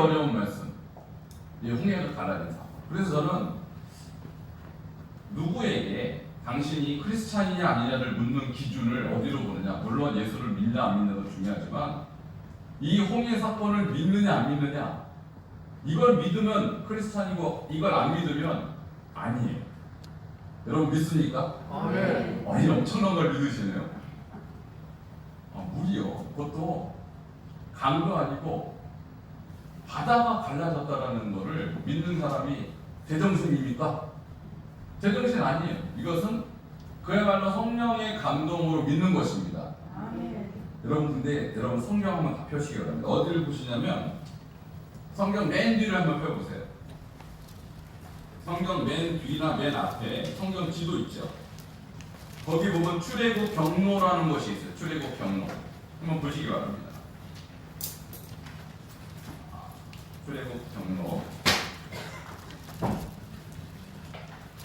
어려운 말씀. 이 홍해를 갈라진 사건. 그래서 저는 누구에게 당신이 크리스찬이냐 아니냐를 묻는 기준을 어디로 보느냐. 물론 예수를 믿냐 안 믿냐도 중요하지만 이 홍해 사건을 믿느냐 안 믿느냐. 이걸 믿으면 크리스찬이고 이걸 안 믿으면 아니에요. 여러분 믿습니까? 아멘. 이 엄청난 걸 믿으시네요. 물이요. 그것도 강도 아니고 바다가 갈라졌다라는 것을 믿는 사람이 제정신입니까? 제정신 아니에요. 이것은 그야말로 성령의 감동으로 믿는 것입니다. 아멘. 여러분 근데 여러분 성경 한번 다 펴시기 바랍니다. 어디를 보시냐면 성경 맨 뒤를 한번 펴보세요. 성경 맨 뒤나 맨 앞에 성경 지도 있죠. 거기 보면 출애굽 경로라는 것이 있어요. 출애굽 경로 한번 보시기 바랍니다. 출애굽 경로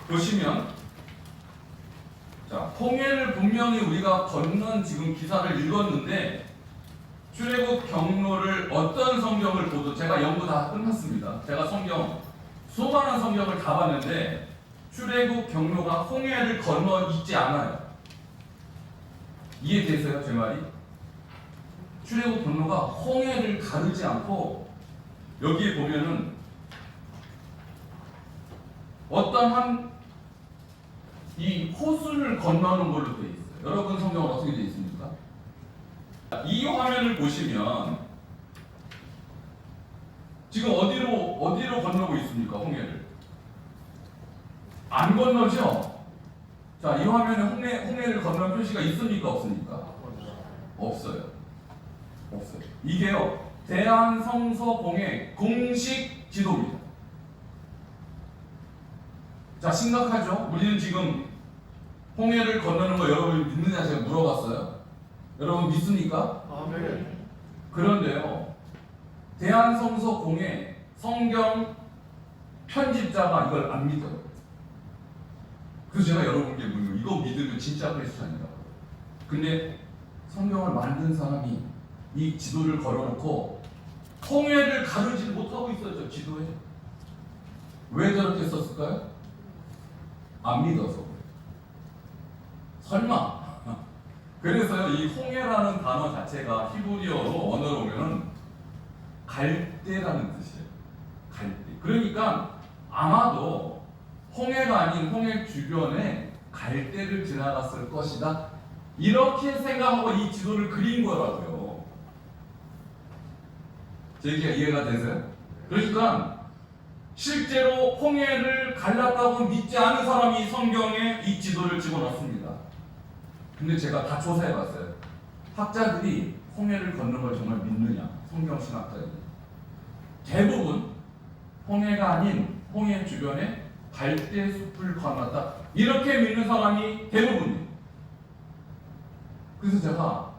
보시면 자 홍해를 분명히 우리가 건넌 지금 기사를 읽었는데 출애굽 경로를 어떤 성경을 보도 제가 연구 다 끝났습니다. 제가 성경 수많은 성경을 다 봤는데 출애굽 경로가 홍해를 건너 있지 않아요. 이해되세요? 제 말이? 출애굽 경로가 홍해를 가르지 않고 여기에 보면은 어떤 한 이 호수를 건너는 걸로 되어 있어요. 여러분 성경은 어떻게 되어 있습니까? 이 화면을 보시면 지금 어디로 건너고 있습니까? 홍해를 안 건너죠? 자, 이 화면에 홍해를 건너는 표시가 있습니까? 없습니까? 없어요. 없어요. 이게요 대한성서공의 공식 지도입니다. 자, 심각하죠? 우리는 지금 홍해를 건너는 거 여러분이 믿느냐 제가 물어봤어요. 여러분 믿습니까? 아멘. 그런데요 대한성서공의 성경 편집자가 이걸 안 믿어요. 그래서 제가 여러분께 묻는 이거 믿으면 진짜 크리스찬이라고. 근데 성경을 만든 사람이 이 지도를 걸어놓고 홍해를 가르지 못하고 있었죠. 지도에. 왜 저렇게 썼을까요? 안 믿어서. 설마. 그래서요 이 홍해라는 단어 자체가 히브리어로 언어로 보면은 갈대라는 뜻이에요. 갈대. 그러니까 아마도 홍해가 아닌 홍해 주변에 갈대를 지나갔을 것이다. 이렇게 생각하고 이 지도를 그린 거라고요. 제 얘기가 이해가 되세요? 그러니까 실제로 홍해를 갈랐다고 믿지 않은 사람이 성경에 이 지도를 집어넣습니다. 근데 제가 다 조사해봤어요. 학자들이 홍해를 걷는 걸 정말 믿느냐? 성경 신학자들이 대부분 홍해가 아닌 홍해 주변에 갈대 숲을 건넜다 이렇게 믿는 사람이 대부분이에요. 그래서 제가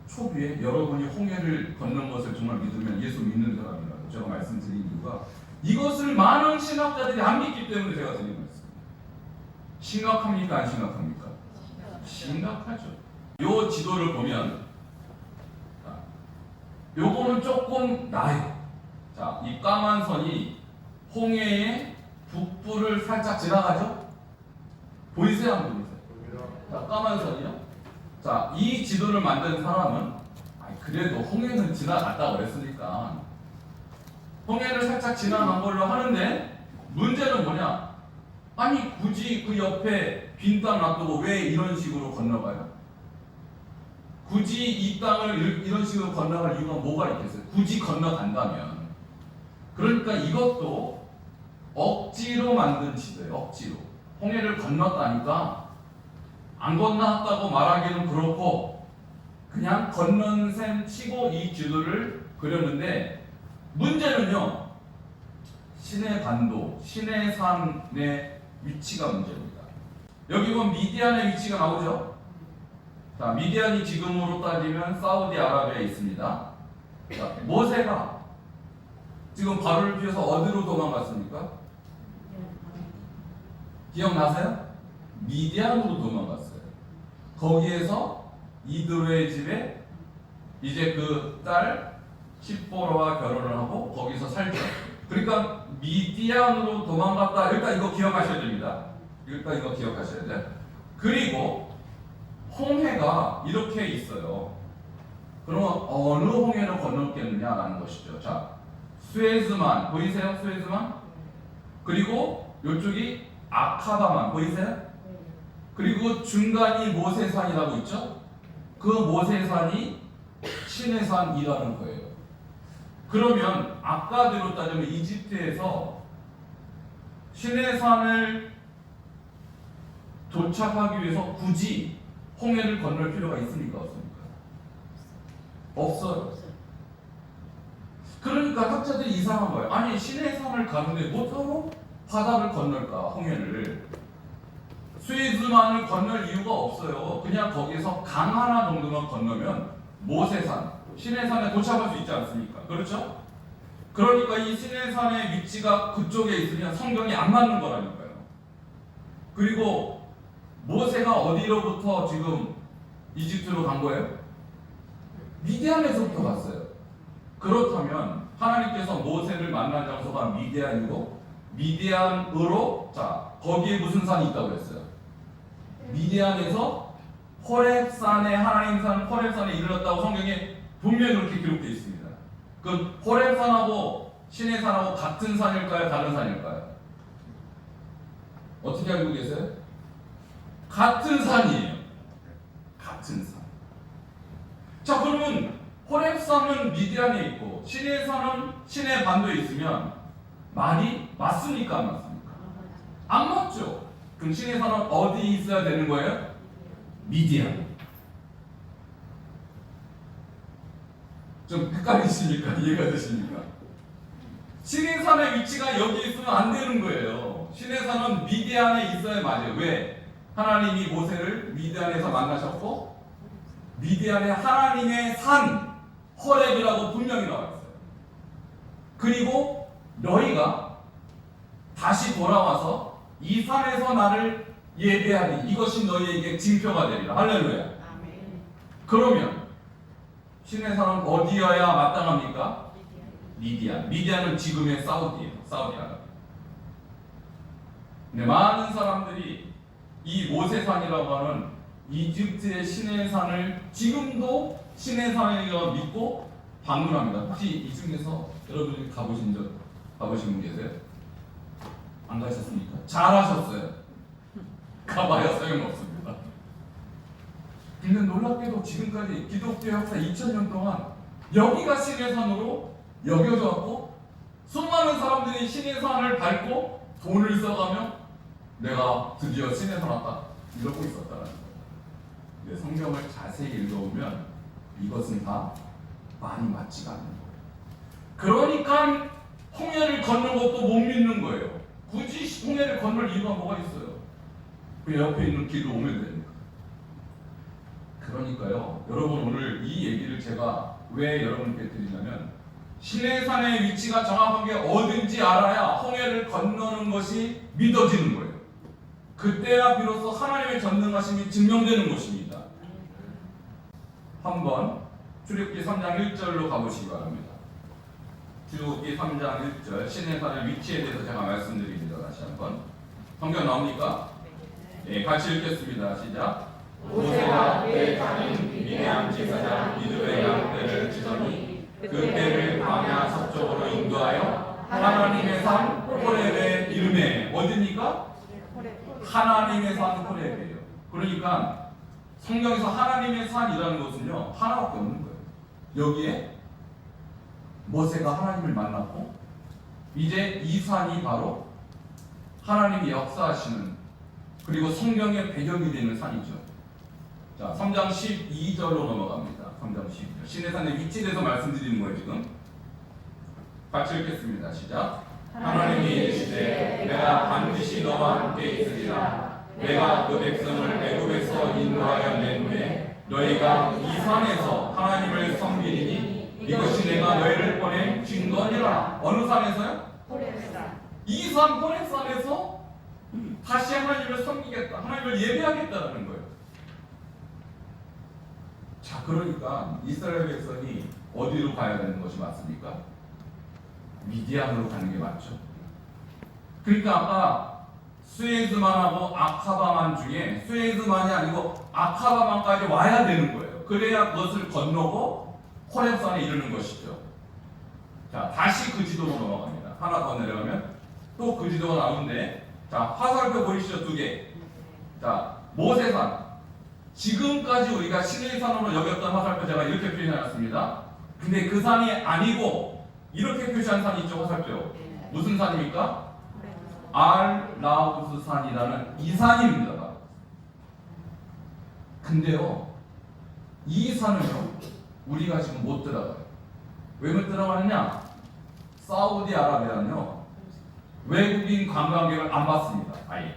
초기에 여러분이 홍해를 걷는 것을 정말 믿으면 예수 믿는 사람이라고 제가 말씀드린 이유가 이것을 많은 신학자들이 안 믿기 때문에 제가 드린 말씀입니다. 심각합니까? 안 심각합니까? 심각하죠. 요 지도를 보면 요거는 조금 나아요. 자, 이 까만 선이 홍해의 북부를 살짝 지나가죠? 보이세요? 안 보이세요? 자, 까만 선이요. 자, 이 지도를 만든 사람은 그래도 홍해는 지나갔다 그랬으니까 홍해를 살짝 지나간 걸로 하는데 문제는 뭐냐? 아니 굳이 그 옆에 빈 땅 놔두고 왜 이런 식으로 건너가요? 굳이 이 땅을 이런 식으로 건너갈 이유가 뭐가 있겠어요? 굳이 건너간다면. 그러니까 이것도 억지로 만든 지도예요. 억지로. 홍해를 건넜다니까 안 건넜다고 말하기는 그렇고 그냥 건넌 셈 치고 이 지도를 그렸는데 문제는요 신의 반도, 신의 산의 위치가 문제입니다. 여기 보면 미디안의 위치가 나오죠. 자, 미디안이 지금으로 따지면 사우디아라비아에 있습니다. 자, 모세가 지금 발을 피워서 어디로 도망갔습니까? 기억나세요? 미디안으로 도망갔어요. 거기에서 이드로의 집에 이제 그 딸 십보라와 결혼을 하고 거기서 살죠. 그러니까 미디안으로 도망갔다. 일단 이거 기억하셔야 됩니다. 일단 이거 기억하셔야 돼. 그리고 홍해가 이렇게 있어요. 그러면 어느 홍해를 건넜겠느냐라는 것이죠. 자, 수에즈만 보이세요? 수에즈만? 그리고 이쪽이 아카바만 보이세요? 그리고 중간이 모세산이라고 있죠? 그 모세산이 시내산이라는 거예요. 그러면 아까대로 따지면 이집트에서 시내산을 도착하기 위해서 굳이 홍해를 건널 필요가 있습니까? 없습니까? 없어요. 그러니까 학자들이 이상한 거예요. 아니 시내산을 가는데 뭐하러 바다를 건널까? 홍해를. 수에즈만을 건널 이유가 없어요. 그냥 거기서 강 하나 정도만 건너면 모세산, 시내산에 도착할 수 있지 않습니까? 그렇죠? 그러니까 이 시내산의 위치가 그쪽에 있으면 성경이 안 맞는 거라니까요. 그리고 모세가 어디로부터 지금 이집트로 간 거예요? 미디안에서부터 갔어요. 그렇다면 하나님께서 모세를 만난 장소가 미디안이고 미디안으로 자 거기에 무슨 산이 있다고 했어요? 미디안에서 호렙산에 하나님 산 호렙산에 이르렀다고 성경에 분명히 그렇게 기록되어 있습니다. 그럼 호렙산하고 시내산하고 같은 산일까요? 다른 산일까요? 어떻게 알고 계세요? 같은 산이에요. 같은 산. 자 그러면 호렙산은 미디안에 있고 시내산은 시내 반도에 있으면 말이 맞습니까? 안 맞습니까? 안 맞죠. 그럼 시내산은 어디 있어야 되는 거예요? 미디안. 좀 헷갈리십니까? 이해가 되십니까? 시내산의 위치가 여기 있으면 안 되는 거예요. 시내산은 미디안에 있어야 맞아요. 왜? 하나님이 모세를 미디안에서 만나셨고 미디안에 하나님의 산 호렙이라고 분명히 나와 있어요. 그리고 너희가 다시 돌아와서 이 산에서 나를 예배하니 이것이 너희에게 징표가 되리라. 할렐루야. 아멘. 그러면 시내산은 어디여야 마땅합니까? 미디안. 미디안은 지금의 사우디예요. 사우디아라비아. 근데 많은 사람들이 이 모세산이라고 하는 이집트의 시내산을 지금도 시내산이라고 믿고 방문합니다. 혹시 이 중에서 여러분이 가보신 분 계세요? 안 가셨습니까? 잘하셨어요. 가봐야 소용없습니다. 근데 놀랍게도 지금까지 기독교 역사 2000년 동안 여기가 시내산으로 여겨져 왔고 수많은 사람들이 시내산을 밟고 돈을 써가며 내가 드디어 시내산 왔다 이러고 있었다는 거예요. 근데 성경을 자세히 읽어보면 이것은 다 많이 맞지가 않는 거예요. 그러니까 홍해를 걷는 것도 못 믿는 거예요. 굳이 홍해를 건널 이유가 뭐가 있어요? 그 옆에 있는 길로 오면 됩니다. 그러니까요, 여러분 오늘 이 얘기를 제가 왜 여러분께 드리냐면 시내산의 위치가 정확한 게 어딘지 알아야 홍해를 건너는 것이 믿어지는 거예요. 그때야 비로소 하나님의 전능하심이 증명되는 것입니다. 한번 출애굽기 3장 1절로 가보시기 바랍니다. 출애굽기 3장 1절 시내산의 위치에 대해서 제가 말씀드립니다. 다시 한번 성경 나옵니까? 네, 같이 읽겠습니다. 시작. 모세가 그의 장인 미디안 제사장 이드의 양떼를 치더니 그 떼를 광야 서쪽으로 인도하여 하나님의 산 호렙의 이름에 어디입니까? 하나님의 산 호렙이에요. 그러니까 성경에서 하나님의 산이라는 것은요 하나밖에 없는 거예요. 여기에 모세가 하나님을 만났고 이제 이 산이 바로 하나님이 역사하시는 그리고 성경의 배경이 되는 산이죠. 자, 3장 12절로 넘어갑니다. 3장 12절. 시내산의 위치에 대해서 말씀드리는 거예요, 지금. 같이 읽겠습니다. 시작. 하나님이 이르시되 내가 반드시 너와 함께 있으리라. 내가 그 백성을 애굽에서 인도하여 낸 후에 너희가 이 산에서 하나님을 섬기리니 이것이 내가 너희를 보낸 증거니라. 어느 산에서요? 호렙산. 이 산 호렙산에서 다시 하나님을 섬기겠다. 하나님을 예배하겠다는 거예요. 자, 그러니까 이스라엘 백성이 어디로 가야 되는 것이 맞습니까? 미디안으로 가는 게 맞죠. 그러니까 아까 수에즈만하고 아카바만 중에 수에즈만이 아니고 아카바만까지 와야 되는 거예요. 그래야 그것을 건너고 호렙산에 이르는 것이죠. 자, 다시 그 지도로 넘어갑니다. 하나 더 내려가면 또 그 지도가 나오는데, 자, 화살표 보이시죠? 두 개. 자, 모세산. 지금까지 우리가 신의 산으로 여겼던 화살표 제가 이렇게 표현해놨습니다. 근데 그 산이 아니고 이렇게 표시한 산이 있죠, 화살표. 무슨 산입니까? 알라우스 산이라는 이 산입니다. 근데요, 이 산을요, 우리가 지금 못 들어가요. 왜 못 들어가느냐? 사우디아라비아는요, 외국인 관광객을 안 받습니다. 아예.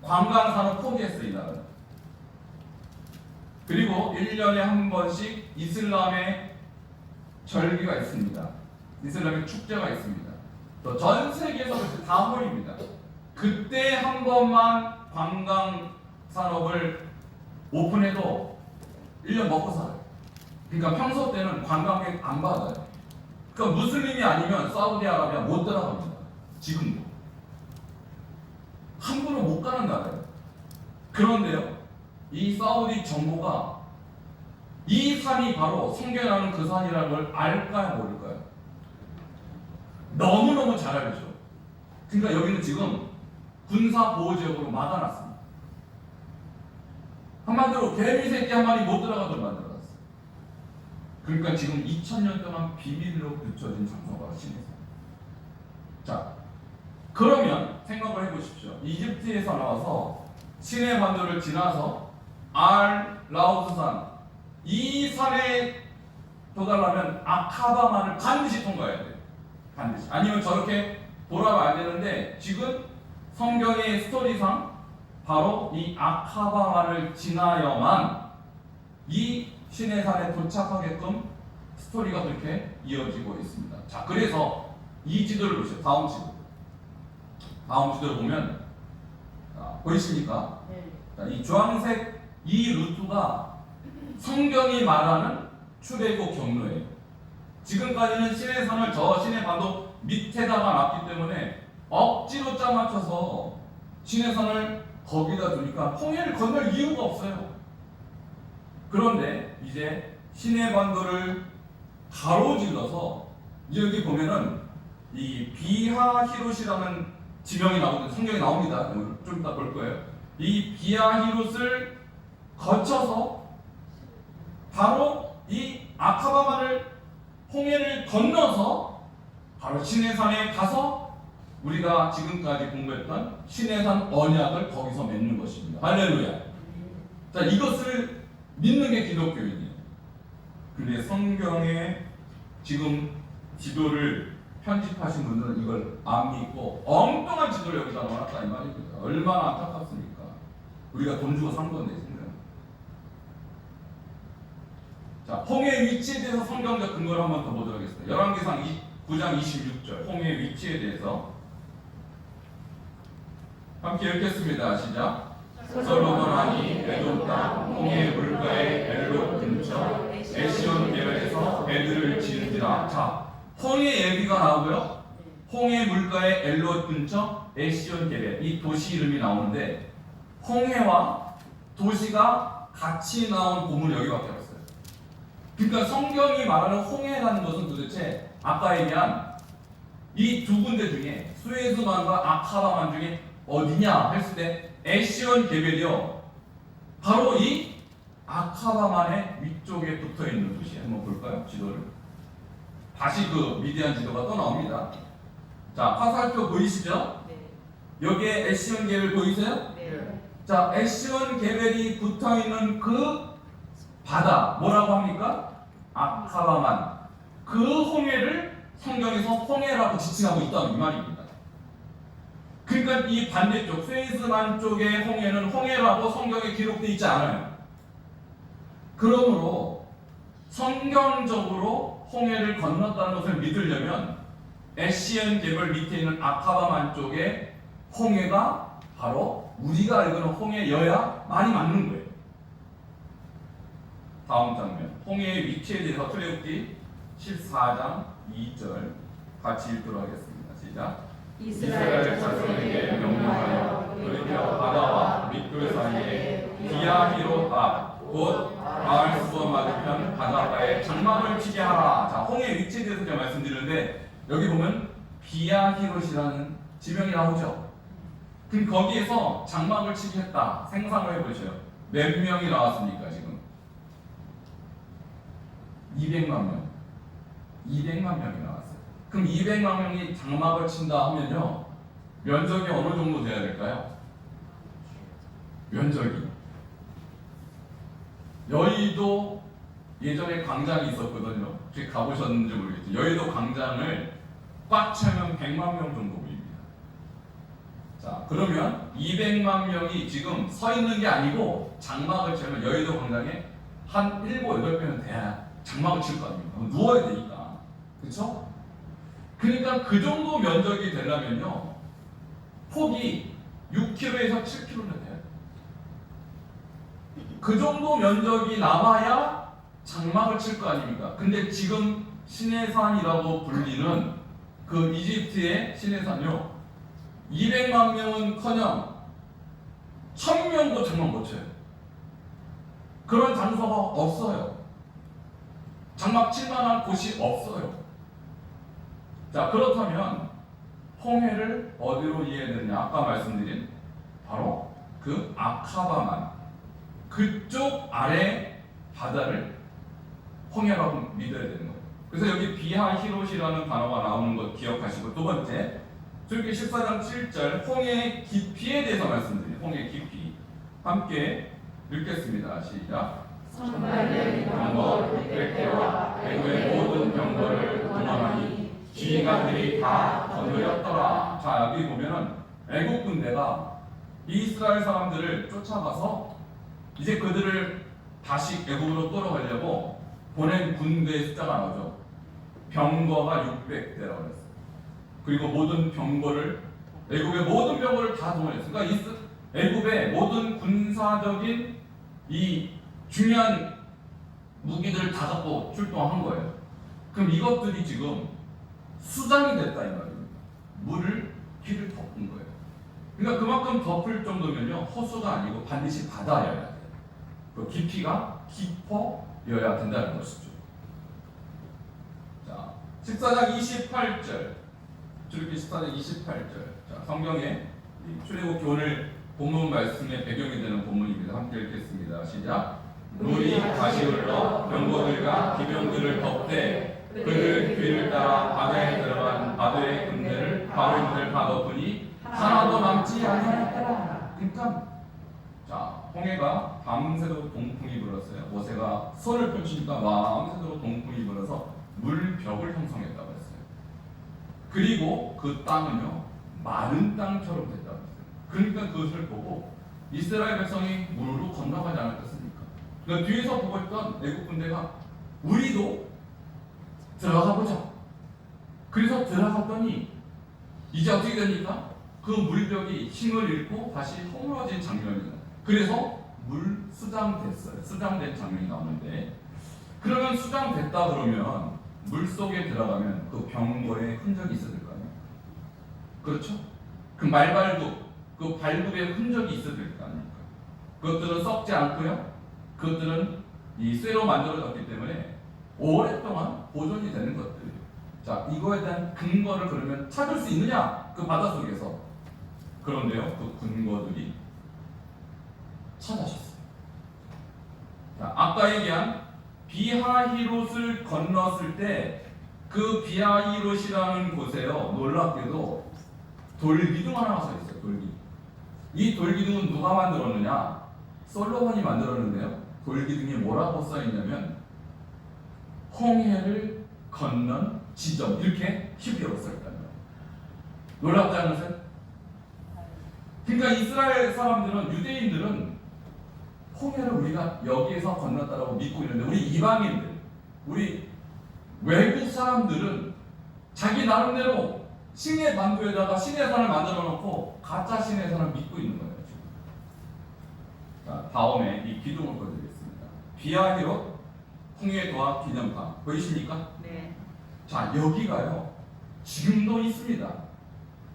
관광산업 포기했어요, 이 나라는. 그리고 1년에 한 번씩 이슬람의 절기가 있습니다. 이슬람의 축제가 있습니다. 또 전 세계에서 그렇게 다 모입니다. 그때 한 번만 관광 산업을 오픈해도 1년 먹고 살아요. 그러니까 평소 때는 관광객 안 받아요. 그러니까 무슬림이 아니면 사우디아라비아 못 들어갑니다. 지금도. 함부로 못 가는 나라예요. 그런데요, 이 사우디 정부가 이 산이 바로 성경에 나오는 그 산이라는 걸 알까요, 모를까요? 너무너무 잘 알죠. 그러니까 여기는 지금 군사보호지역으로 막아놨습니다. 한마디로 개미 새끼 한 마리 못 들어가도록 만들어놨어요. 그러니까 지금 2000년 동안 비밀로 붙여진 장소가 신해산. 자, 그러면 생각을 해보십시오. 이집트에서 나와서 시내 반도를 지나서 알라우스산, 이 산에 도달하면 아카바만을 반드시 통과해야 돼요. 반드시. 아니면 저렇게 돌아가면 안 되는데, 지금 성경의 스토리상 바로 이 아카바만을 지나야만 이 시내산에 도착하게끔 스토리가 그렇게 이어지고 있습니다. 자, 그래서 이 지도를 보시죠. 다음 지도를 보면, 보이십니까? 자, 이 주황색 이 루트가 성경이 말하는 출애굽 경로예요. 지금까지는 시내산을 저 시내반도 밑에다가 놨기 때문에 억지로 짜 맞춰서 시내산을 거기다 두니까 홍해를 건널 이유가 없어요. 그런데 이제 시내반도를 가로질러서 여기 보면은 이 비하히롯이라는 지명이 나오는데, 성경에 나옵니다. 좀 이따 볼 거예요. 이 비하히롯을 거쳐서 바로 이 아카바만을, 홍해를 건너서 바로 시내산에 가서 우리가 지금까지 공부했던 시내산 언약을 거기서 맺는 것입니다. 할렐루야. 자, 이것을 믿는 게 기독교인이에요. 근데 성경에 지금 지도를 편집하신 분들은 이걸 안 믿고 엉뚱한 지도를 여기다 넣어놨다 이 말입니다. 얼마나 안타깝습니까? 우리가 돈 주고 산 건데 지금. 자, 홍해의 위치에 대해서 성경적 근거를 한번 더 보도록 하겠습니다. 열왕기상 9장 26절 홍해의 위치에 대해서 함께 읽겠습니다. 시작. 솔로몬 왕이 에돔 땅 홍해 물가의 엘롯 근처 에시온 계열에서 배들을 지은지라. 자, 홍해 예비가 나오고요. 홍해 물가의 엘롯 근처 에시온 계열, 이 도시 이름이 나오는데 홍해와 도시가 같이 나온 본문이 여기밖에 없어요. 그러니까 성경이 말하는 홍해라는 것은 도대체 아까 얘기한 이 두 군데 중에 수에즈만과 아카바만 중에 어디냐 했을 때 에시온 게벨이요, 바로 이 아카바만의 위쪽에 붙어있는 도시. 한번 볼까요? 지도를. 다시 그 미디안 지도가 또 나옵니다. 자, 화살표 보이시죠? 여기에 에시온 게벨 보이세요? 자, 에시온 게벨이 붙어있는 그 바다 뭐라고 합니까? 아카바만. 그 홍해를 성경에서 홍해라고 지칭하고 있다는 이 말입니다. 그러니까 이 반대쪽 수에즈만 쪽의 홍해는 홍해라고 성경에 기록되어 있지 않아요. 그러므로 성경적으로 홍해를 건넜다는 것을 믿으려면 에시온 게벨 밑에 있는 아카바만 쪽의 홍해가 바로 우리가 알고는 홍해여야 말이 맞는 거예요. 다음 장면 홍해의 위치에 대해서 출애굽기 14장 2절 같이 읽도록 하겠습니다. 시작. 이스라엘 자손에게 명령하여 돌이켜 바다와 밑굴 사이에 비야히롯 앞곧 바알 수어 맞은편 바닷가에 장막을 치게 하라. 자, 홍해의 위치에 대해서 제가 말씀드리는데 여기 보면 비야히롯이라는 지명이 나오죠. 그럼 거기에서 장막을 치게 했다. 생각을 해보세요. 몇 명이 나왔습니까 지금? 200만 명. 200만 명이 나왔어요. 그럼 200만 명이 장막을 친다 하면요, 면적이 어느 정도 돼야 될까요? 면적이 여의도 예전에 광장이 있었거든요. 혹시 가보셨는지 모르겠죠. 여의도 광장을 꽉 채우면 100만 명 정도 보입니다. 자, 그러면 200만 명이 지금 서 있는 게 아니고 장막을 채우면 여의도 광장에 한 7, 8배는 돼야 장막을 칠 거 아닙니까? 누워야 되니까. 그렇죠? 그러니까 그 정도 면적이 되려면요, 폭이 6km에서 7km는 돼요. 그 정도 면적이 남아야 장막을 칠 거 아닙니까? 근데 지금 시내산이라고 불리는 그 이집트의 시내산요, 200만 명은커녕 1000명도 장막 못 쳐요. 그런 장소가 없어요. 장막 칠 만한 곳이 없어요. 자, 그렇다면 홍해를 어디로 이해해야 되느냐? 아까 말씀드린 바로 그 아카바만, 그쪽 아래 바다를 홍해라고 믿어야 되는 거예요. 그래서 여기 비하히롯이라는 단어가 나오는 것 기억하시고, 두 번째 출애굽기 14장 7절 홍해의 깊이에 대해서 말씀드려요. 홍해의 깊이 함께 읽겠습니다. 시작. 성갈된 병거 600대와 애굽의 모든 병거를 동원하니 지휘관들이 다 거느렸더라. 자, 여기 보면은 애국 군대가 이스라엘 사람들을 쫓아가서 이제 그들을 다시 애국으로 끌어가려고 보낸 군대의 숫자가 나오죠. 병거가 600대라고 했어요. 그리고 모든 병거를, 애국의 모든 병거를 다 동원했어요. 그러니까 애국의 모든 군사적인 이 중요한 무기들을 다 갖고 출동한 거예요. 그럼 이것들이 지금 수장이 됐다 이 말입니다. 물을 길을 덮은 거예요. 그러니까 그만큼 덮을 정도면요, 호수가 아니고 반드시 바다여야 돼요. 그 깊이가 깊어여야 된다는 것이죠. 자, 14장 28절, 출애굽기 14장 28절. 자, 성경에 출애굽기 오늘 본문 말씀의 배경이 되는 본문입니다. 함께 읽겠습니다. 시작. 물이 다시 흘러 병거들과 기병들을 덮되 그들 뒤를 따라 바다에 들어간 바다의 군대를 바로인들 다 덮으니 하나도 남지 아니하였더라. 그러니까 자, 홍해가 밤새도록 동풍이 불었어요. 모세가 손을 펼치니까 밤새도록 동풍이 불어서 물벽을 형성했다고 했어요. 그리고 그 땅은요, 마른 땅처럼 됐다고 했어요. 그러니까 그것을 보고 이스라엘 백성이 물로 건너가지 않았겠습니까? 그러니까 뒤에서 보고 있던 애국 군대가 우리도 들어가 보자. 그래서 들어갔더니 이제 어떻게 됩니까? 그 물벽이 힘을 잃고 다시 허물어진 장면입니다. 그래서 물 수장됐어요. 수장된 장면이 나오는데, 그러면 수장됐다 그러면 물 속에 들어가면 그 병거에 흔적이 있어야 될 거 아니에요? 그렇죠? 그 말발굽, 그 발굽에 흔적이 있어야 될 거 아닙니까? 그것들은 썩지 않고요, 그것들은 이 쇠로 만들어졌기 때문에 오랫동안 보존이 되는 것들이에요. 자, 이거에 대한 근거를 그러면 찾을 수 있느냐? 그 바닷속에서. 그런데요, 그 근거들이 찾아졌어요. 자, 아까 얘기한 비하히롯을 건넜을 때 그 비하히롯이라는 곳에요, 놀랍게도 돌기둥 하나가 서 있어요. 돌기둥. 이 돌기둥은 누가 만들었느냐? 솔로몬이 만들었는데요, 돌기둥에 뭐라고 써 있냐면 홍해를 건넌 지점, 이렇게 히브리어로 써 있다는 거예요. 놀랍지 않으세요? 그러니까 이스라엘 사람들은, 유대인들은 홍해를 우리가 여기에서 건넜다라고 믿고 있는데, 우리 이방인들, 우리 외국 사람들은 자기 나름대로 신의 반도에다가 신의 산을 만들어 놓고 가짜 신의 산을 믿고 있는 거예요. 지금. 자, 다음에 이 기둥을 보여드리겠습니다. 비하히롯 홍해도와 기념탑 보이십니까? 네. 자, 여기가요 지금도 있습니다.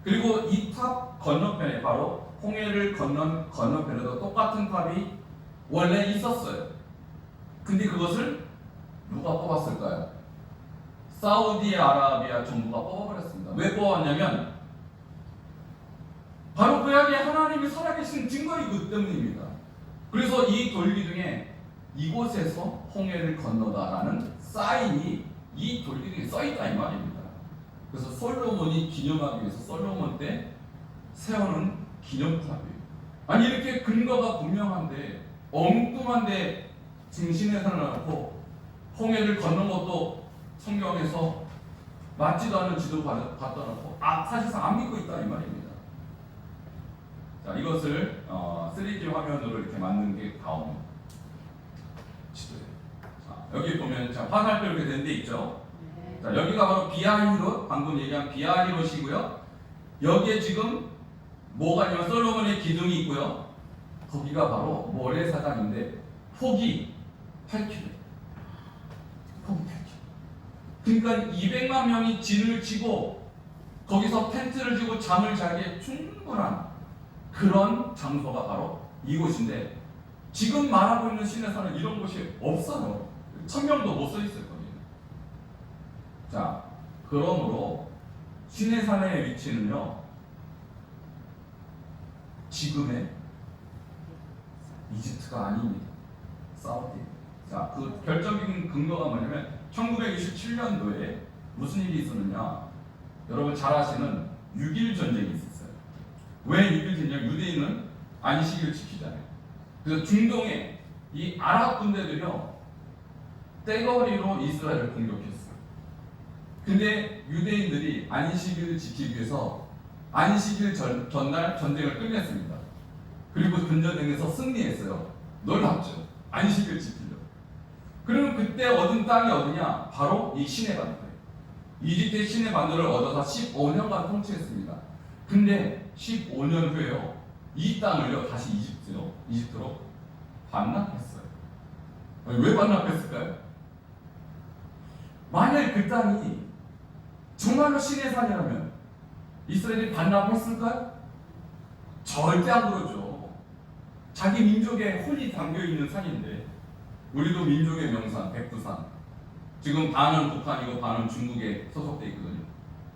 그리고 이 탑 건너편에 바로 홍해를 건너편에도 똑같은 탑이 원래 있었어요. 근데 그것을 누가 뽑았을까요? 사우디아라비아 정부가 뽑아버렸습니다. 왜 뽑았냐면 바로 그 이야기에 하나님이 살아계신 증거이기 때문입니다. 그래서 이 돌기둥에 이곳에서 홍해를 건너다라는 사인이 이 돌기둥에 써있다 이 말입니다. 그래서 솔로몬이 기념하기 위해서 솔로몬 때 세우는 기념탑이에요. 아니 이렇게 근거가 분명한데 엉뚱한데 중심에 살아놓고 홍해를 건넌 것도 성경에서 맞지도 않은 지도 갖다 놓고 사실상 안 믿고 있다 이 말입니다. 자, 이것을 3D 화면으로 이렇게 만든 게 다음 지도예요. 자, 여기 보면 자, 화살표 이렇게 된 데 있죠. 자, 여기가 바로 비아히롯, 방금 얘기한 비아히롯이고요. 여기에 지금 뭐가 있냐면 솔로몬의 기둥이 있고요. 거기가 바로 모래사장인데 폭이 8km. 폭이 8km. 그러니까 200만 명이 진을 치고 거기서 텐트를 치고 잠을 자기에 충분한 그런 장소가 바로 이곳인데 지금 말하고 있는 시내산은 이런 곳이 없어요. 1000명도 못 써 있을 겁니다. 자, 그러므로 시내산의 위치는요 지금의 이집트가 아닙니다. 사우디. 자, 그 결정적인 근거가 뭐냐면 1927년도에 무슨 일이 있었느냐? 여러분 잘 아시는 6.1 전쟁이 있었어요. 왜 6.1 전쟁? 유대인은 안식일을 지키잖아요. 그래서 중동에 이 아랍 군대들이요 떼거리로 이스라엘을 공격했어요. 근데 유대인들이 안식일을 지키기 위해서 안식일 전날 전쟁을 끝냈습니다. 그리고 근전쟁에서 승리했어요. 놀랍죠? 안식일 지키려고. 그러면 그때 얻은 땅이 어디냐? 바로 이 시내반도예요. 이집트의 시내반도를 얻어서 15년간 통치했습니다. 근데 15년 후에요. 이 땅을요 다시 이집트로 반납했어요. 왜 반납했을까요? 만약 그 땅이 정말로 신의 산이라면 이스라엘이 반납했을까요? 절대 안 그러죠. 자기 민족의 혼이 담겨있는 산인데 우리도 민족의 명산 백두산 지금 반은 북한이고 반은 중국에 소속돼 있거든요.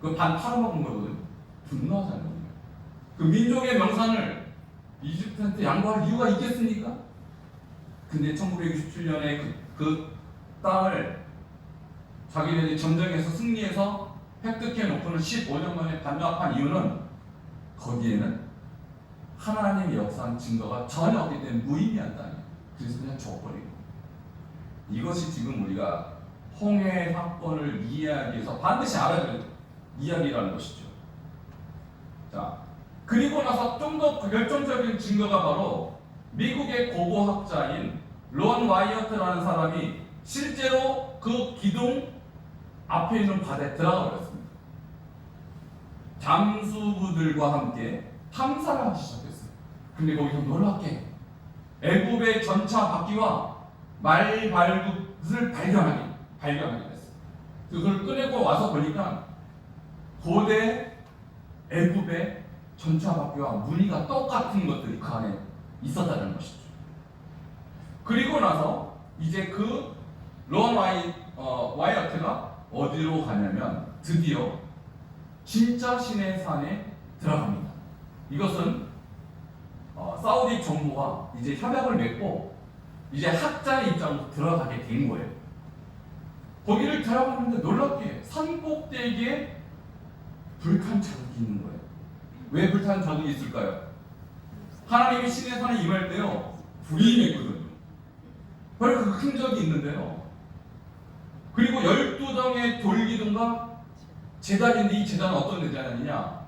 그 반 팔아먹은 거거든요. 분노하잖아요. 그 민족의 명산을 이집트한테 양보할 이유가 있겠습니까? 근데 1967년에 그 땅을 자기네들이 전쟁에서 승리해서 획득해 놓고는 15년 만에 반납한 이유는 거기에는 하나님의 역사한 증거가 전혀 없기 때문에 무의미한 땅이에요. 그래서 그냥 줘버리고. 이것이 지금 우리가 홍해 사건을 이해하기 위해서 반드시 알아야 될 이야기라는 것이죠. 자, 그리고 나서 좀 더 결정적인 증거가 바로 미국의 고고학자인 론 와이어트라는 사람이 실제로 그 기둥 앞에 있는 바다에 들어가 버렸습니다. 잠수부들과 함께 탐사를 하기 시작했어요. 근데 거기서 놀랍게 애굽의 전차 바퀴와 말발굽을 발견하게 됐어요. 그걸 꺼내고 와서 보니까 고대 애굽의 전차 바퀴와 무늬가 똑같은 것들이 그 안에 있었다는 것이죠. 그리고 나서 이제 그 론 와이어트가 어디로 가냐면 드디어 진짜 신의 산에 들어갑니다. 이것은 사우디 정부와 이제 협약을 맺고 이제 학자의 입장으로 들어가게 된 거예요. 거기를 들어가는데 놀랍게 산 꼭대기에 불탄 자국이 있는 거예요. 왜 불탄 자국이 있을까요? 하나님이 신의 산에 임할 때요 불이 임했거든요. 바로 그 흔적이 있는데요. 그리고 12덩의 돌기둥과 제단인데 이 제단은 어떤 제단이냐?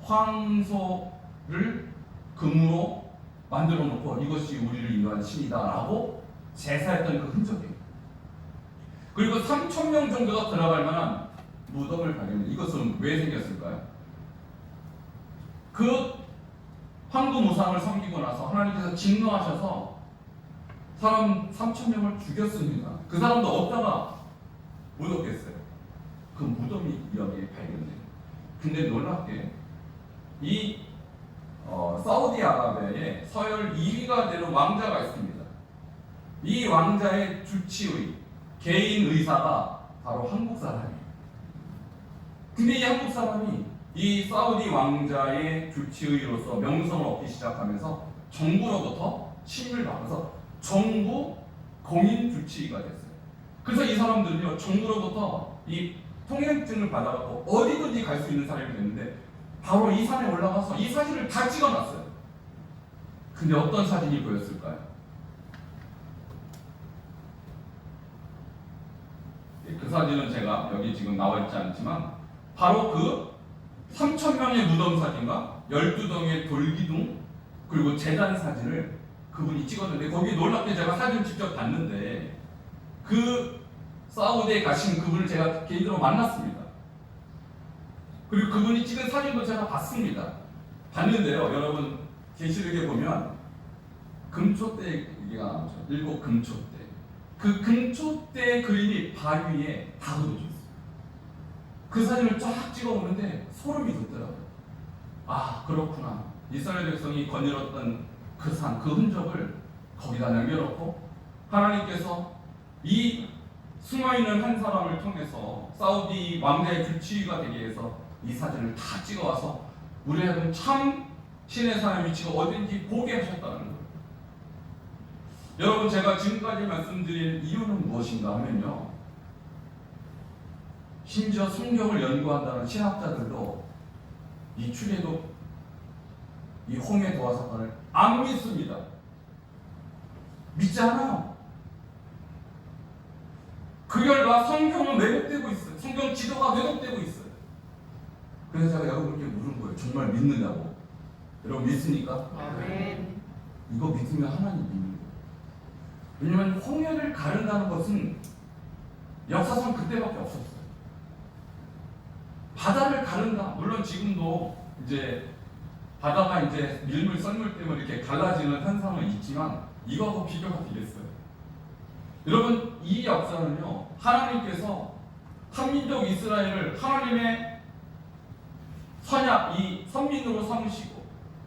황소를 금으로 만들어 놓고 이것이 우리를 인도한 신이다라고 제사했던 그 흔적이에요. 그리고 3,000명 정도가 들어갈 만한 무덤을 발견해요. 이것은 왜 생겼을까요? 그 황금 우상을 섬기고 나서 하나님께서 진노하셔서 사람 3,000명을 죽였습니다. 그 사람도 어디다가 묻었겠어요? 그 무덤이 여기에 발견돼요. 근데 놀랍게 이 사우디아라비아의 서열 2위가 되는 왕자가 있습니다. 이 왕자의 주치의 개인 의사가 바로 한국 사람이에요. 근데 이 한국 사람이 이 사우디 왕자의 주치의로서 명성을 얻기 시작하면서 정부로부터 신임을 받아서 정부 공인 주치의가 됐어요. 그래서 이 사람들은요, 정부로부터 이 통행증을 받아갖고 어디든지 갈 수 있는 사람이 됐는데 바로 이 산에 올라가서 이 사진을 다 찍어놨어요. 근데 어떤 사진이 보였을까요? 그 사진은 제가 여기 지금 나와 있지 않지만 바로 그 3,000명의 무덤 사진과 12동의 돌기둥 그리고 제단 사진을 그분이 찍었는데 거기 놀랍게 제가 사진을 직접 봤는데 그 사우디에 가신 그분을 제가 개인적으로 만났습니다. 그리고 그분이 찍은 사진도 제가 봤습니다. 봤는데요, 여러분 계시록에 보면 금초대 얘기가 나오죠. 7 금초대. 그 금초대 그림이 발 위에 다 그려져 있어요. 그 사진을 쫙 찍어보는데 소름이 돋더라고요. 아, 그렇구나. 이스라엘 백성이 거닐었던 그 산, 그 흔적을 거기다 남겨놓고 하나님께서 이 숨어있는 한 사람을 통해서 사우디 왕자의 주치의가 되게 해서 이 사진을 다 찍어와서 우리에게는 참 신의 산의 위치가 어딘지 보게 하셨다는 거예요. 여러분, 제가 지금까지 말씀드린 이유는 무엇인가 하면요, 심지어 성경을 연구한다는 신학자들도 이 출애굽, 이 홍해 도화 사건을 안 믿습니다. 믿지 않아요. 그 결과 성경은 왜곡되고 있어요. 성경 지도가 왜곡되고 있어요. 그래서 제가 여러분께 물은 거예요. 정말 믿느냐고. 여러분 믿습니까? 아멘. 이거 믿으면 하나님 믿는 거예요. 왜냐면 홍해를 가른다는 것은 역사상 그때밖에 없었어요. 바다를 가른다. 물론 지금도 이제 바다가 이제 밀물 썰물 때문에 이렇게 갈라지는 현상은 있지만 이거하고 비교가 되겠어요. 여러분, 이 역사는요, 하나님께서 한민족 이스라엘을 하나님의 선약, 이 선민으로 삼으시고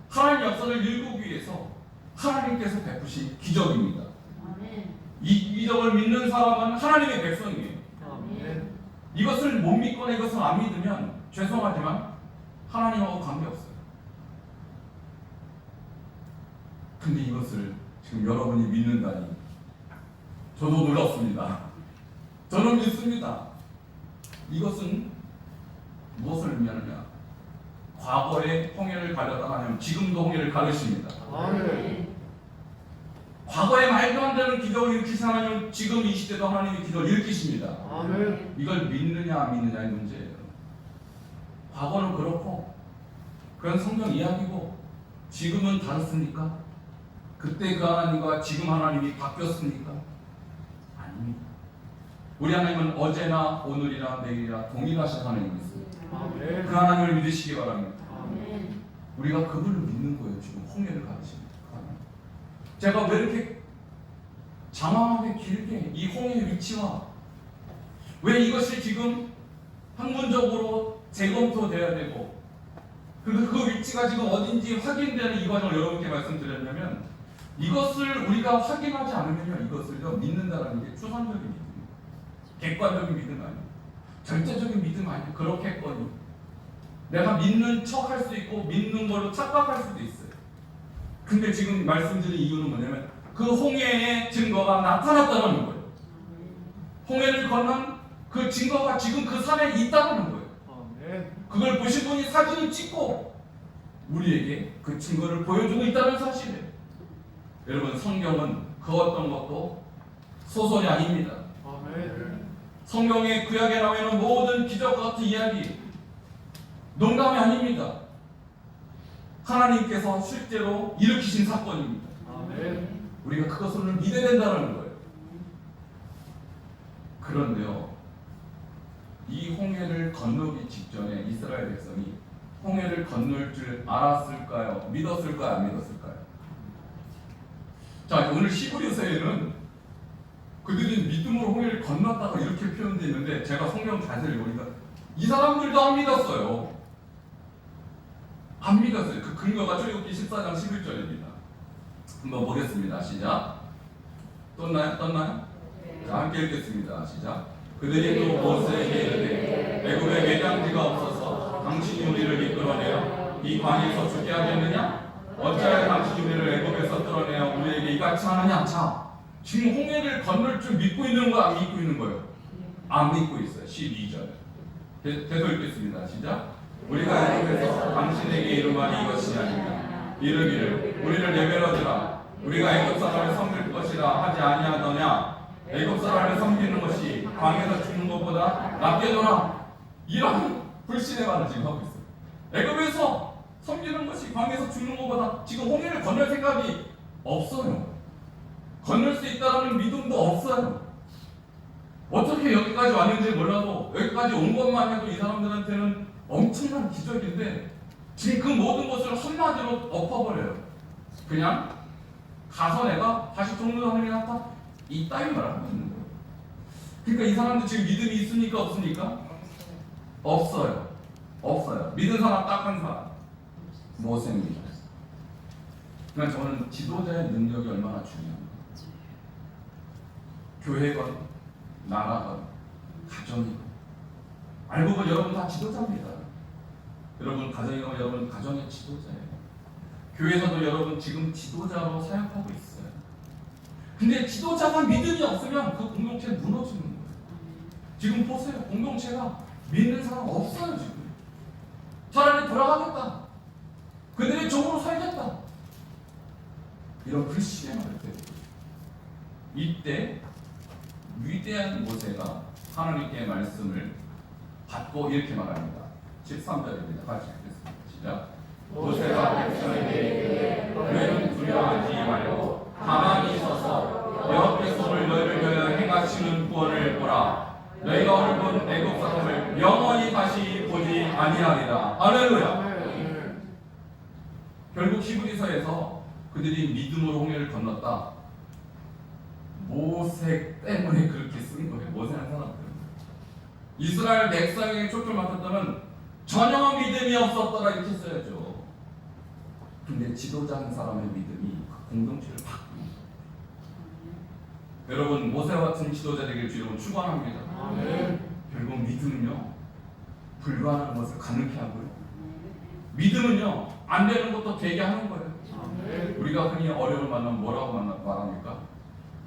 하나님 역사를 일구기 위해서 하나님께서 베푸신 기적입니다. 아멘. 이 기적을 믿는 사람은 하나님의 백성이에요. 아멘. 이것을 못 믿거나 이것을 안 믿으면 죄송하지만 하나님하고 관계없어요. 근데 이것을 지금 여러분이 믿는다니 저도 놀랐습니다. 저는 믿습니다. 이것은 무엇을 의미하느냐? 과거에 홍해를 가르다 하면 지금도 홍해를 가르십니다. 아멘. 과거에 말도 안 되는 기적을 일으키신 하나님은 지금 이 시대도 하나님의 기적을 일으키십니다. 아멘. 이걸 믿느냐 안 믿느냐의 문제예요. 과거는 그렇고 그건 성경 이야기고 지금은 다르습니까? 그때 그 하나님과 지금 하나님이 바뀌었습니까? 아닙니다. 우리 하나님은 어제나 오늘이나 내일이나 동일하신 하나님이십니다. 아멘. 그 하나님을 믿으시기 바랍니다. 아멘. 우리가 그분을 믿는 거예요. 지금 홍해를 가르칩니다. 제가 왜 이렇게 장황하게 길게 이 홍해의 위치와 왜 이것이 지금 학문적으로 재검토돼야 되고 그리고 그 위치가 지금 어딘지 확인되는 이 과정을 여러분께 말씀드렸냐면 이것을 우리가 확인하지 않으면요, 이것을요 믿는다라는 게 추상적인 믿음이에요. 객관적인 믿음 아니에요. 절대적인 믿음 아니에요. 그렇겠거니 내가 믿는 척 할 수 있고 믿는 걸로 착각할 수도 있어요. 근데 지금 말씀드린 이유는 뭐냐면 그 홍해의 증거가 나타났다는 거예요. 홍해를 건넌 그 증거가 지금 그 산에 있다는 거예요. 그걸 보신 분이 사진을 찍고 우리에게 그 증거를 보여주고 있다는 사실이에요. 여러분, 성경은 그 어떤 것도 소설이 아닙니다. 성경의 구약에 나와 있는 모든 기적과 같은 이야기 농담이 아닙니다. 하나님께서 실제로 일으키신 사건입니다. 우리가 그것을 믿어야 된다는 거예요. 그런데요, 이 홍해를 건너기 직전에 이스라엘 백성이 홍해를 건널 줄 알았을까요? 믿었을까요? 안 믿었을까요? 자, 오늘 히브리서에는 그들이 믿음으로 홍해를 건넜다가 이렇게 표현되어 있는데 제가 성경 자세를 보니까 이 사람들도 안 믿었어요. 안 믿었어요. 그 근거가 출애굽기 14장 11절입니다. 한번 보겠습니다. 시작. 떴나요? 자, 함께 읽겠습니다. 시작. 그들이 또 모세에게 이르되 애굽에 매장지가 없어서 당신이 우리를 이끌어내어 이 광에서 죽게 하겠느냐? 어찌하여 당신이 우리를 애굽에서 끌어내어 우리에게 이같이 하느냐? 자, 지금 홍해를 건널 줄 믿고 있는 거야? 안 믿고 있는 거예요? 안 믿고 있어요. 12절 계속 읽겠습니다. 시작. 우리가 애굽에서 당신에게 이른 말이 이것이 아니냐? 이르기를 우리를 내버려두라. 우리가 애굽 사람을 섬길 것이라 하지 아니하더냐? 애굽 사람을 섬기는 것이 광에서 죽는 것보다 낫게노라. 이런 불신의 말을 지금 하고 있어요. 애굽에서 섬기는 것이 광에서 죽는 것보다 지금 홍해를 건널 생각이 없어요. 건널 수 있다는 믿음도 없어요. 어떻게 여기까지 왔는지 몰라도 여기까지 온 것만 해도 이 사람들한테는 엄청난 기적인데 지금 그 모든 것을 한마디로 엎어버려요. 그냥 가서 내가 다시 종료하는 게 낫다? 이따위 말을 하고 있는 거예요. 그러니까 이 사람들 지금 믿음이 있습니까? 없습니까? 없어요. 없어요. 믿은 사람 딱 한 사람. 모세입니다. 그러니까 저는 지도자의 능력이 얼마나 중요한가. 교회건, 나라건, 가정이건. 알고 보면 여러분 다 지도자입니다. 여러분 가정이건 여러분 가정의 지도자예요. 교회에서도 여러분 지금 지도자로 사역하고 있어요. 근데 지도자가 믿음이 없으면 그 공동체는 무너지는 거예요. 지금 보세요. 공동체가 믿는 사람 없어요. 지금. 차라리 돌아가겠다. 그들의 종으로 살겠다. 이런 불신의 말을 때리고 이때 위대한 모세가 하나님께 말씀을 받고 이렇게 말합니다. 13절입니다. 같이 읽겠습니다. 시작. 모세가 백성에게 이르되 너희는 두려워하지 말고 가만히 서서 여호와께서 오늘 너희를 위하여 행하시는 구원을 보라. 너희가 오늘 본 애굽 사람을 영원히 다시 보지 아니하리라. 할렐루야. 결국 히브리서에서 그들이 믿음으로 홍해를 건넜다. 모세 때문에 그렇게 쓴 거예요. 모세라는 사람들. 이스라엘 백성에게 초점을 맞췄다면 전혀 믿음이 없었더라 이렇게 써야죠. 근데 지도자 한 사람의 믿음이 그 공동체를 바꾸는 거예요. 여러분 모세와 같은 지도자 되길 주님은 축원합니다. 결국 믿음은요 불가능한 것을 가능케 하고요. 믿음은요 안 되는 것도 되게 하는 거예요. 우리가 흔히 어려움을 만나면 뭐라고 말합니까?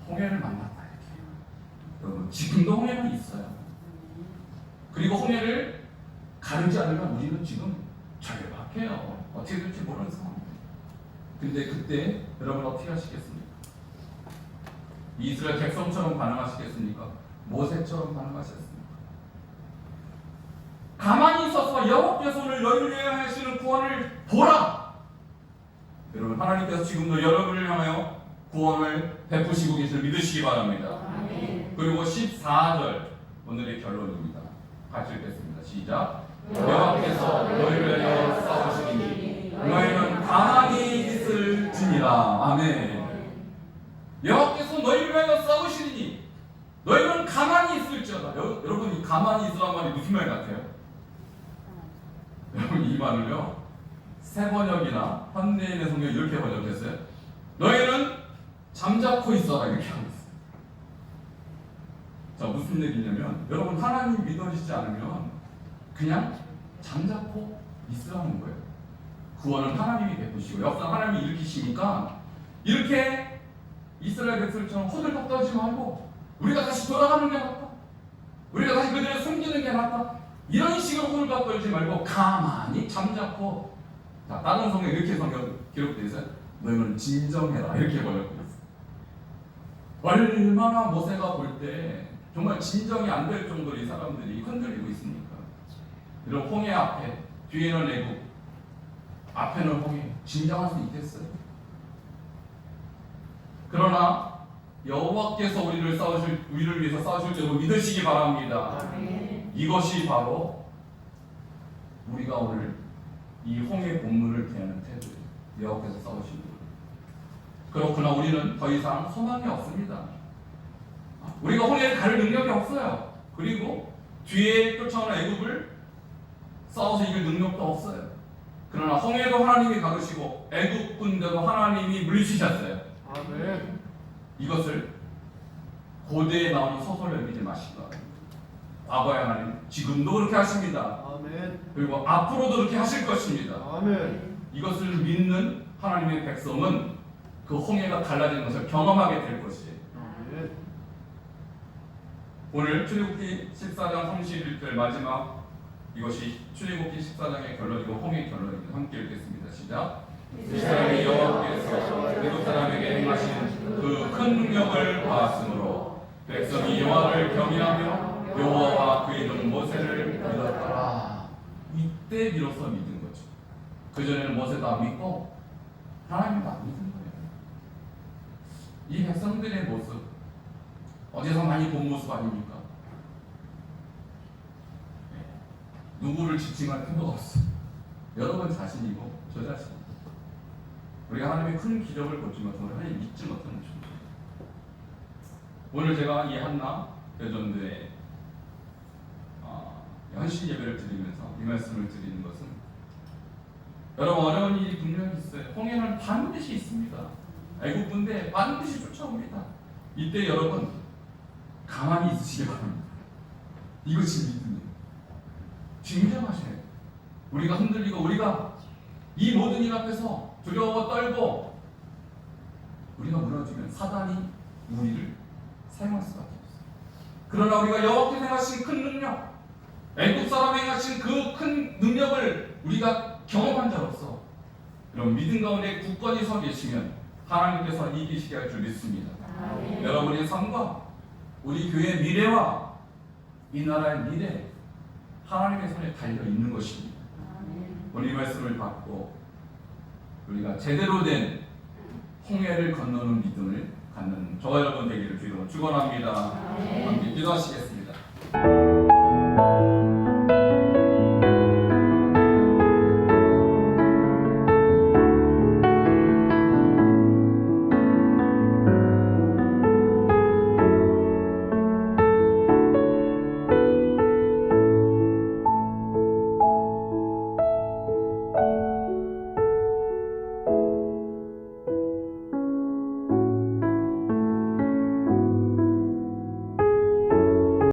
홍해를 만났다 이렇게. 여러분 지금도 홍해는 있어요. 그리고 홍해를 가르지 않으면 우리는 지금 절박해요. 어떻게 될지 모르는 상황입니다. 근데 그때 여러분 어떻게 하시겠습니까? 이스라엘 백성처럼 반응하시겠습니까? 모세처럼 반응하셨습니까? 가만히 있어서 여호와께서 오늘 너희를 위하여 하시는 구원을 보라. 여러분 하나님께서 지금도 여러분을 향하여 구원을 베푸시고 계실 믿으시기 바랍니다. 그리고 14절 오늘의 결론입니다. 같이 읽겠습니다. 시작. 여호와께서 너희를 위하여 싸우시니 너희는 가만히 있을지니라. 아멘. 여호와께서 너희를 위하여 싸우시니 너희는 가만히 있을지어다. 여러분 이 가만히 있으란 말이 무슨 말 같아요? 여러분 이 말을요 새 번역이나 현대인의 성경 이렇게 번역했어요. 너희는 잠자코 있어라 이렇게 하고 있어요. 자 무슨 얘기냐면 여러분 하나님 믿어지지 않으면 그냥 잠자코 있으라는 거예요. 구원은 하나님이 베푸시고 역사 하나님이 일으키시니까 이렇게 이스라엘 백성처럼 호들갑 떨지 말고 우리가 다시 돌아가는 게 낫다. 우리가 다시 그들을 숨기는 게 낫다. 이런 식으로 호들갑 떨지 말고 가만히 잠자코. 자 다른 성경에 이렇게 성경 기록되어 있어요. 너희는 진정해라 이렇게 번역되어 있어요. 얼마나 모세가 볼 때 정말 진정이 안 될 정도로 이 사람들이 흔들리고 있습니까? 이런 홍해 앞에 뒤에는 애굽 앞에는 홍해 진정할 수 있겠어요? 그러나 여호와께서 우리를 위해서 싸우실 줄로 믿으시기 바랍니다. 이것이 바로 우리가 오늘 이 홍해 본문을 대하는 태도예요. 여호와께서 싸우시는 것. 그렇구나, 우리는 더 이상 소망이 없습니다. 우리가 홍해를 가를 능력이 없어요. 그리고 뒤에 쫓아오는 애굽을 싸워서 이길 능력도 없어요. 그러나 홍해도 하나님이 가르시고 애굽 군대도 하나님이 물리치셨어요. 아멘. 이것을 고대에 나오는 소설을 믿지 마시기 바랍니다. 과거의 하나님 지금도 그렇게 하십니다. 아멘. 그리고 앞으로도 그렇게 하실 것입니다. 아멘. 이것을 믿는 하나님의 백성은 그 홍해가 갈라지는 것을 경험하게 될 것이에요. 아멘. 오늘 출애굽기 14장 31절 마지막, 이것이 출애굽기 14장의 결론이고 홍해의 결론입니다. 함께 읽겠습니다. 시작. 이스라엘이 여호와께서 애굽 사람에게 행하신 그 큰 능력을 보았으므로 백성이 여호와를 경외하며 여호와와 그의 종 모세를 믿었더라. 이때 비로소 믿은 거죠. 그 전에는 모세도 안 믿고 하나님도 안 믿은 거예요. 이 백성들의 모습, 어디서 많이 본 모습 아닙니까? 누구를 지칭할 필요가 없어. 여러분 자신이고 저 자신. 우리가 하나님의 큰 기적을 보지만 정말 하나님 믿지 못하는 중. 오늘 제가 이 한나 여전도에 현실 예배를 드리면서 이 말씀을 드리는 것은, 여러분 어려운 일이 분명히 있어요. 홍해는 반드시 있습니다. 애굽 군대 반드시 쫓아옵니다. 이때 여러분 가만히 있으시기 바랍니다. 이것이 믿음이에요. 진정하셔야 돼요. 우리가 흔들리고 우리가 이 모든 일 앞에서 두려워 떨고 우리가 무너지면 사단이 우리를 사용할 수밖에 없어요. 그러나 우리가 여호와께서 행하신 큰 능력, 애굽 사람이 행하신 그 큰 능력을 우리가 경험한 자로서 여러분 믿음 가운데 굳건히 서 계시면 하나님께서 이기시게 할 줄 믿습니다. 여러분의 삶과 우리 교회의 미래와 이 나라의 미래, 하나님의 손에 달려 있는 것입니다. 오늘 이 말씀을 받고 우리가 제대로 된 홍해를 건너는 믿음을 갖는 저와 여러분 되기를 주로 축원합니다. 함께 기도하시겠습니다.